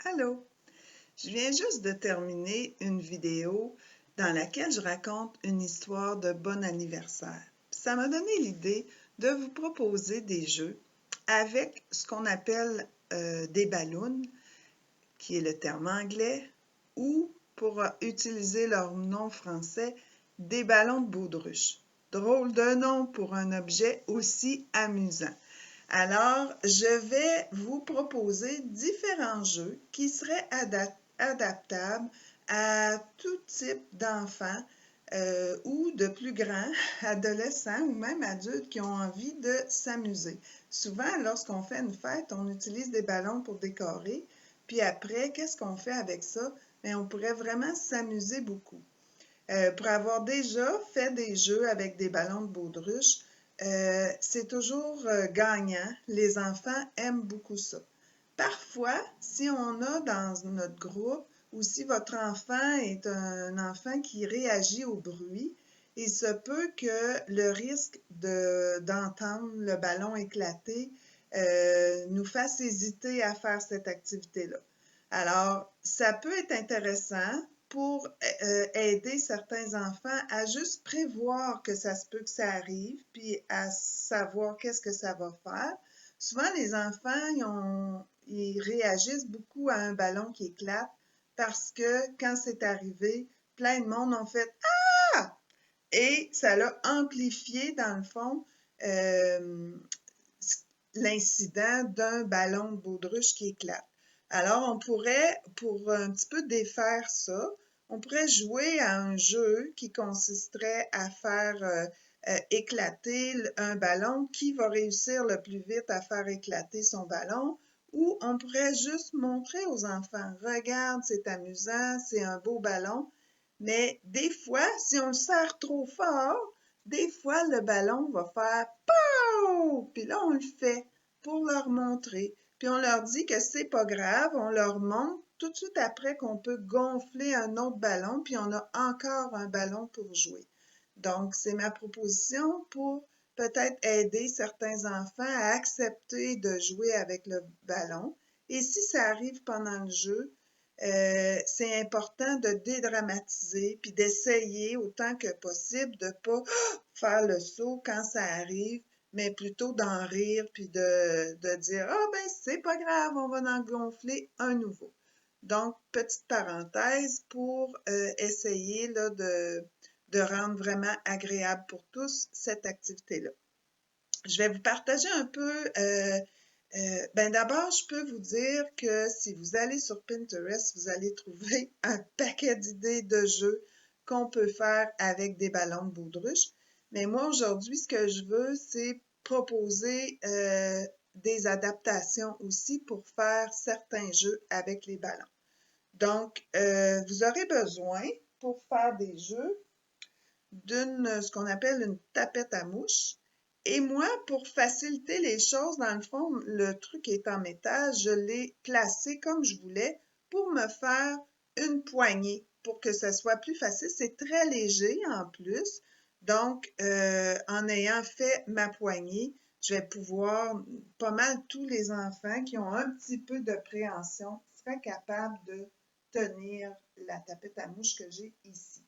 Allô! Je viens juste de terminer une vidéo dans laquelle je raconte une histoire de bon anniversaire. Ça m'a donné l'idée de vous proposer des jeux avec ce qu'on appelle des ballons, qui est le terme anglais, ou pour utiliser leur nom français, des ballons de baudruche. Drôle de nom pour un objet aussi amusant. Alors, je vais vous proposer différents jeux qui seraient adaptables à tout type d'enfants ou de plus grands, adolescents ou même adultes qui ont envie de s'amuser. Souvent, lorsqu'on fait une fête, on utilise des ballons pour décorer. Puis après, qu'est-ce qu'on fait avec ça? Bien, on pourrait vraiment s'amuser beaucoup. Pour avoir déjà fait des jeux avec des ballons de baudruche, c'est toujours gagnant. Les enfants aiment beaucoup ça. Parfois, si on a dans notre groupe ou si votre enfant est un enfant qui réagit au bruit, il se peut que le risque d'entendre le ballon éclater nous fasse hésiter à faire cette activité-là. Alors, ça peut être intéressant pour aider certains enfants à juste prévoir que ça se peut que ça arrive, puis à savoir qu'est-ce que ça va faire. Souvent, les enfants, ils réagissent beaucoup à un ballon qui éclate parce que quand c'est arrivé, plein de monde ont fait Ah! Et ça l'a amplifié, dans le fond, euh, l'incident d'un ballon de baudruche qui éclate. Alors, on pourrait, pour un petit peu défaire ça, on pourrait jouer à un jeu qui consisterait à faire éclater un ballon. Qui va réussir le plus vite à faire éclater son ballon? Ou on pourrait juste montrer aux enfants, regarde, c'est amusant, c'est un beau ballon. Mais des fois, si on le serre trop fort, des fois, le ballon va faire POW! Puis là, on le fait pour leur montrer. Puis on leur dit que c'est pas grave, on leur montre tout de suite après qu'on peut gonfler un autre ballon, puis on a encore un ballon pour jouer. Donc, c'est ma proposition pour peut-être aider certains enfants à accepter de jouer avec le ballon. Et si ça arrive pendant le jeu, c'est important de dédramatiser puis d'essayer autant que possible de ne pas faire le saut quand ça arrive, mais plutôt d'en rire puis de dire Ah ben c'est pas grave, on va en gonfler un nouveau. Donc, petite parenthèse pour essayer là, de rendre vraiment agréable pour tous cette activité-là. Je vais vous partager un peu. Ben d'abord, je peux vous dire que si vous allez sur Pinterest, vous allez trouver un paquet d'idées de jeux qu'on peut faire avec des ballons de baudruche. Mais moi, aujourd'hui, ce que je veux, c'est proposer des adaptations aussi pour faire certains jeux avec les ballons. Donc, vous aurez besoin, pour faire des jeux, ce qu'on appelle une tapette à mouche. Et moi, pour faciliter les choses, dans le fond, le truc est en métal, je l'ai placé comme je voulais pour me faire une poignée pour que ce soit plus facile. C'est très léger en plus. Donc, en ayant fait ma poignée, je vais pouvoir, pas mal tous les enfants qui ont un petit peu de préhension seraient capables de tenir la tapette à mouche que j'ai ici.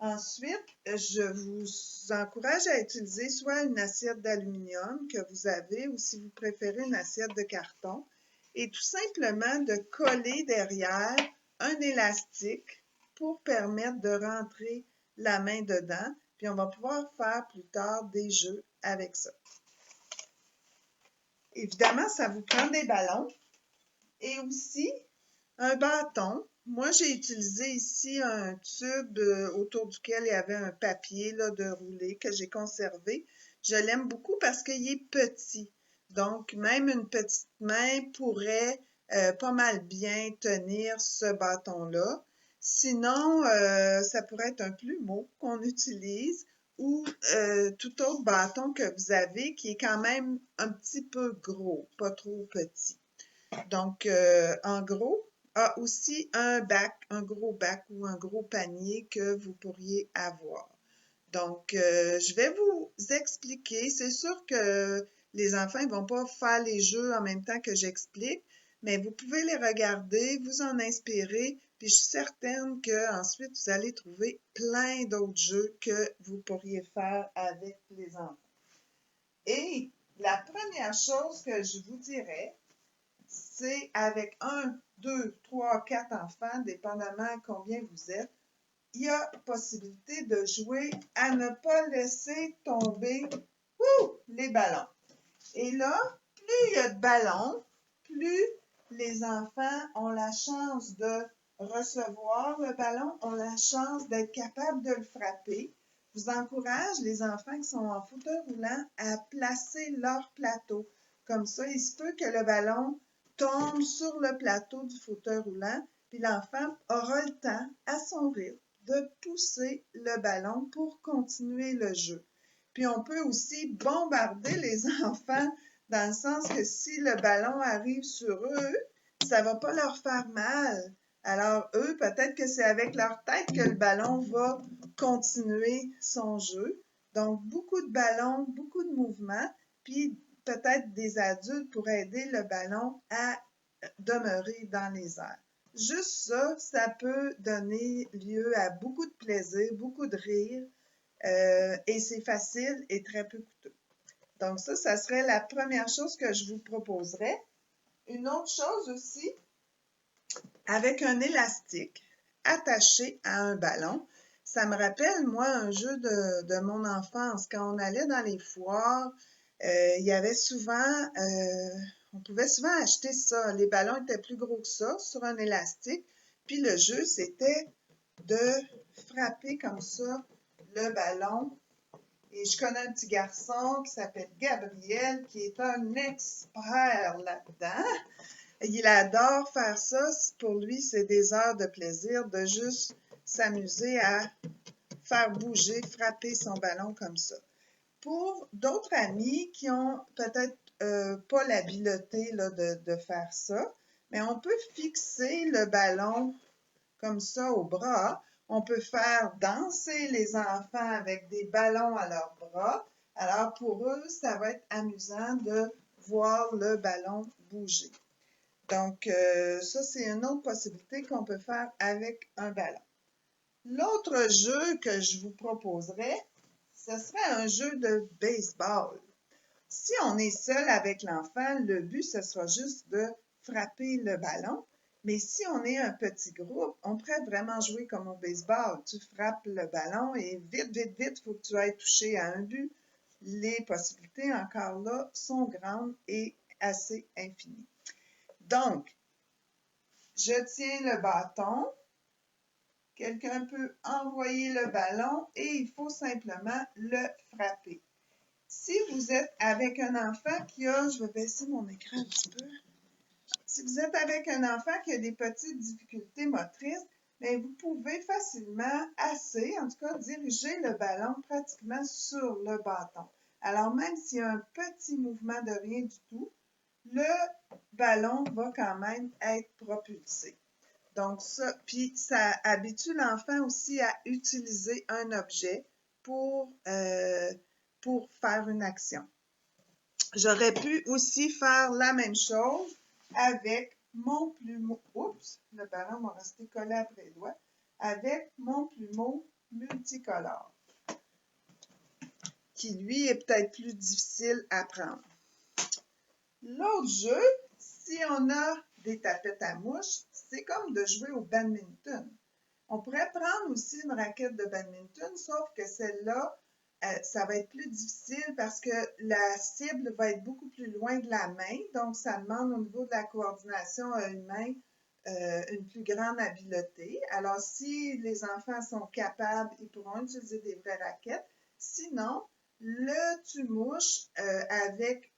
Ensuite, je vous encourage à utiliser soit une assiette d'aluminium que vous avez ou si vous préférez une assiette de carton et tout simplement de coller derrière un élastique pour permettre de rentrer la main dedans. Puis on va pouvoir faire plus tard des jeux avec ça. Évidemment, ça vous prend des ballons et aussi un bâton. Moi, j'ai utilisé ici un tube autour duquel il y avait un papier là, de rouler que j'ai conservé. Je l'aime beaucoup parce qu'il est petit. Donc, même une petite main pourrait pas mal bien tenir ce bâton-là. Sinon, ça pourrait être un plumeau qu'on utilise ou tout autre bâton que vous avez qui est quand même un petit peu gros, pas trop petit. Donc, en gros, aussi un gros bac ou un gros panier que vous pourriez avoir. Donc, je vais vous expliquer. C'est sûr que les enfants ne vont pas faire les jeux en même temps que j'explique. mais vous pouvez les regarder, vous en inspirer, puis je suis certaine qu'ensuite, vous allez trouver plein d'autres jeux que vous pourriez faire avec les enfants. Et la première chose que je vous dirais, c'est avec 1, 2, 3, 4 enfants, dépendamment combien vous êtes, il y a possibilité de jouer à ne pas laisser tomber les ballons. Et là, plus il y a de ballons, plus les enfants ont la chance de recevoir le ballon, ont la chance d'être capables de le frapper. Je vous encourage, les enfants qui sont en fauteuil roulant, à placer leur plateau. Comme ça, il se peut que le ballon tombe sur le plateau du fauteuil roulant, puis l'enfant aura le temps, à son rythme, de pousser le ballon pour continuer le jeu. Puis on peut aussi bombarder les enfants dans le sens que si le ballon arrive sur eux, ça va pas leur faire mal. Alors eux, peut-être que c'est avec leur tête que le ballon va continuer son jeu. Donc beaucoup de ballons, beaucoup de mouvements, puis peut-être des adultes pour aider le ballon à demeurer dans les airs. Juste ça, ça peut donner lieu à beaucoup de plaisir, beaucoup de rire, et c'est facile et très peu coûteux. Donc ça serait la première chose que je vous proposerais. Une autre chose aussi, avec un élastique attaché à un ballon, ça me rappelle, moi, un jeu de mon enfance. Quand on allait dans les foires, il y avait souvent, on pouvait souvent acheter ça. Les ballons étaient plus gros que ça, sur un élastique. Puis le jeu, c'était de frapper comme ça le ballon. Et je connais un petit garçon qui s'appelle Gabriel, qui est un expert là-dedans. Il adore faire ça. Pour lui, c'est des heures de plaisir de juste s'amuser à faire bouger, frapper son ballon comme ça. Pour d'autres amis qui ont peut-être pas l'habileté là, de faire ça, mais on peut fixer le ballon comme ça au bras. On peut faire danser les enfants avec des ballons à leurs bras. Alors pour eux, ça va être amusant de voir le ballon bouger. Donc ça, c'est une autre possibilité qu'on peut faire avec un ballon. L'autre jeu que je vous proposerais, ce serait un jeu de baseball. Si on est seul avec l'enfant, le but, ce sera juste de frapper le ballon. Mais si on est un petit groupe, on pourrait vraiment jouer comme au baseball. Tu frappes le ballon et vite, vite, vite, il faut que tu ailles toucher à un but. Les possibilités, encore là, sont grandes et assez infinies. Donc, je tiens le bâton. Quelqu'un peut envoyer le ballon et il faut simplement le frapper. Si vous êtes avec un enfant qui a, je vais baisser mon écran un petit peu. Si vous êtes avec un enfant qui a des petites difficultés motrices, bien, vous pouvez facilement, en tout cas, diriger le ballon pratiquement sur le bâton. Alors, même s'il y a un petit mouvement de rien du tout, le ballon va quand même être propulsé. Donc, puis ça habitue l'enfant aussi à utiliser un objet pour faire une action. J'aurais pu aussi faire la même chose avec mon plumeau. Oups, le ballon m'a resté collé après les doigts. Avec mon plumeau multicolore, qui lui est peut-être plus difficile à prendre. L'autre jeu, si on a des tapettes à mouches, c'est comme de jouer au badminton. On pourrait prendre aussi une raquette de badminton, sauf que celle-là, ça va être plus difficile parce que la cible va être beaucoup plus loin de la main. Donc, ça demande au niveau de la coordination à une main une plus grande habileté. Alors, si les enfants sont capables, ils pourront utiliser des vraies raquettes. Sinon, le tue-mouche avec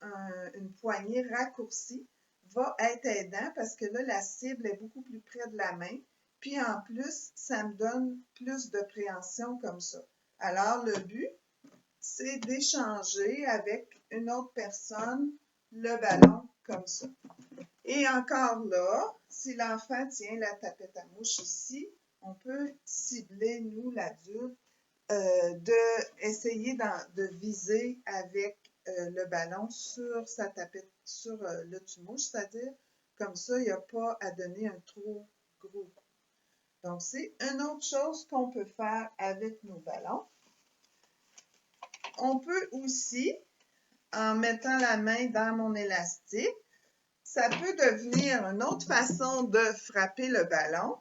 une poignée raccourcie va être aidant parce que là, la cible est beaucoup plus près de la main. Puis en plus, ça me donne plus de préhension comme ça. Alors, le but, c'est d'échanger avec une autre personne le ballon comme ça. Et encore là, si l'enfant tient la tapette à mouche ici, on peut cibler, nous, l'adulte, d'essayer de viser avec le ballon sur sa tapette, sur le tue-mouche, c'est-à-dire Comme ça, il n'y a pas à donner un trop gros coup. Donc, c'est une autre chose qu'on peut faire avec nos ballons. On peut aussi, en mettant la main dans mon élastique, ça peut devenir une autre façon de frapper le ballon.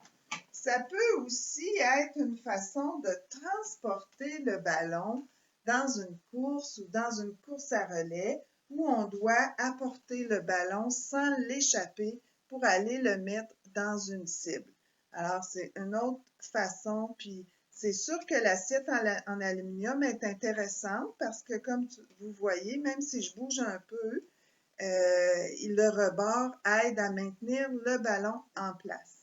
Ça peut aussi être une façon de transporter le ballon dans une course ou dans une course à relais où on doit apporter le ballon sans l'échapper pour aller le mettre dans une cible. Alors, c'est une autre façon, puis c'est sûr que l'assiette en aluminium est intéressante parce que comme vous voyez, même si je bouge un peu, le rebord aide à maintenir le ballon en place.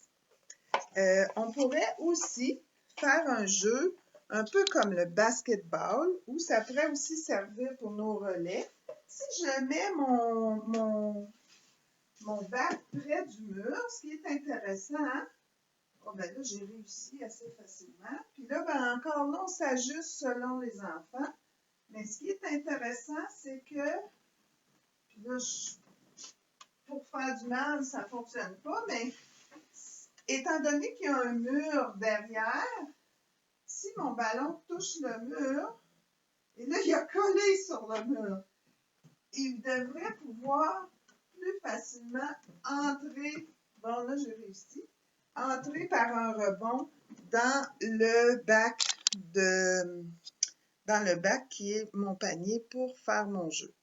On pourrait aussi faire un jeu un peu comme le basketball, où ça pourrait aussi servir pour nos relais. Si je mets mon bac près du mur, ce qui est intéressant, oh ben là, j'ai réussi assez facilement. Puis là, ben encore là, on s'ajuste selon les enfants. Mais ce qui est intéressant, c'est que, puis là, pour faire du mal, ça ne fonctionne pas, mais étant donné qu'il y a un mur derrière, si mon ballon touche le mur, et là, il a collé sur le mur, il devrait pouvoir plus facilement entrer, bon là, j'ai réussi, entrer par un rebond dans le bac qui est mon panier pour faire mon jeu.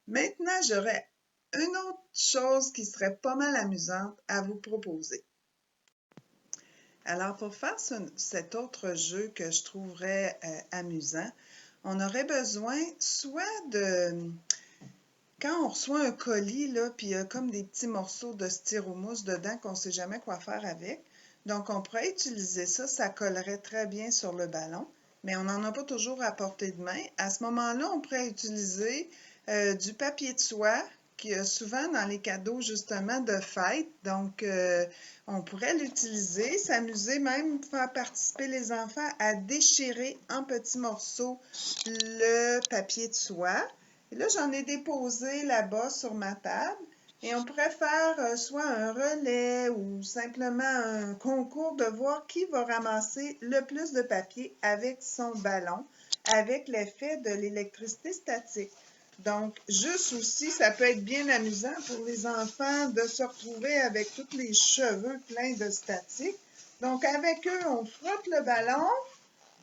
Maintenant, j'aurais une autre chose qui serait pas mal amusante à vous proposer. Alors, pour faire cet autre jeu que je trouverais amusant, on aurait besoin soit de... Quand on reçoit un colis, là, puis il y a comme des petits morceaux de styromousse dedans qu'on ne sait jamais quoi faire avec. Donc, on pourrait utiliser ça, ça collerait très bien sur le ballon, mais on n'en a pas toujours à portée de main. À ce moment-là, on pourrait utiliser du papier de soie, qui y a souvent dans les cadeaux justement de fête. Donc, on pourrait l'utiliser, s'amuser même, faire participer les enfants à déchirer en petits morceaux le papier de soie. Et là, j'en ai déposé là-bas sur ma table. Et on pourrait faire soit un relais ou simplement un concours de voir qui va ramasser le plus de papier avec son ballon, avec l'effet de l'électricité statique. Donc, juste aussi, ça peut être bien amusant pour les enfants de se retrouver avec tous les cheveux pleins de statique. Donc, avec eux, on frotte le ballon,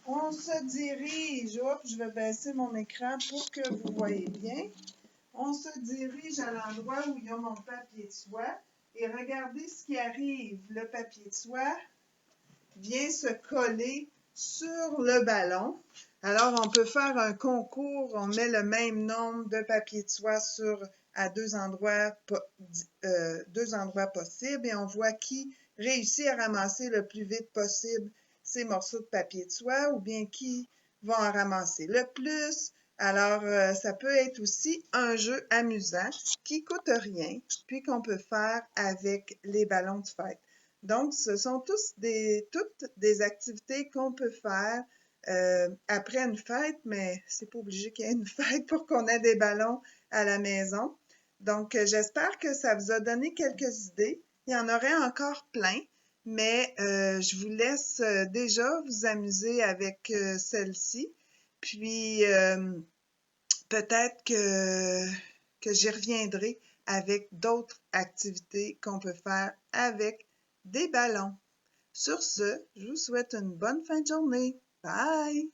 on se dirige. Hop, je vais baisser mon écran pour que vous voyez bien. On se dirige à l'endroit où il y a mon papier de soie et regardez ce qui arrive. Le papier de soie vient se coller sur le ballon. Alors, on peut faire un concours, on met le même nombre de papiers de soie à deux endroits possibles et on voit qui réussit à ramasser le plus vite possible ces morceaux de papier de soie ou bien qui vont en ramasser le plus. Alors, ça peut être aussi un jeu amusant qui coûte rien, puis qu'on peut faire avec les ballons de fête. Donc, ce sont toutes des activités qu'on peut faire après une fête, mais c'est pas obligé qu'il y ait une fête pour qu'on ait des ballons à la maison. Donc, j'espère que ça vous a donné quelques idées. Il y en aurait encore plein, mais je vous laisse déjà vous amuser avec celle-ci. Puis, peut-être que j'y reviendrai avec d'autres activités qu'on peut faire avec des ballons. Sur ce, je vous souhaite une bonne fin de journée. Bye!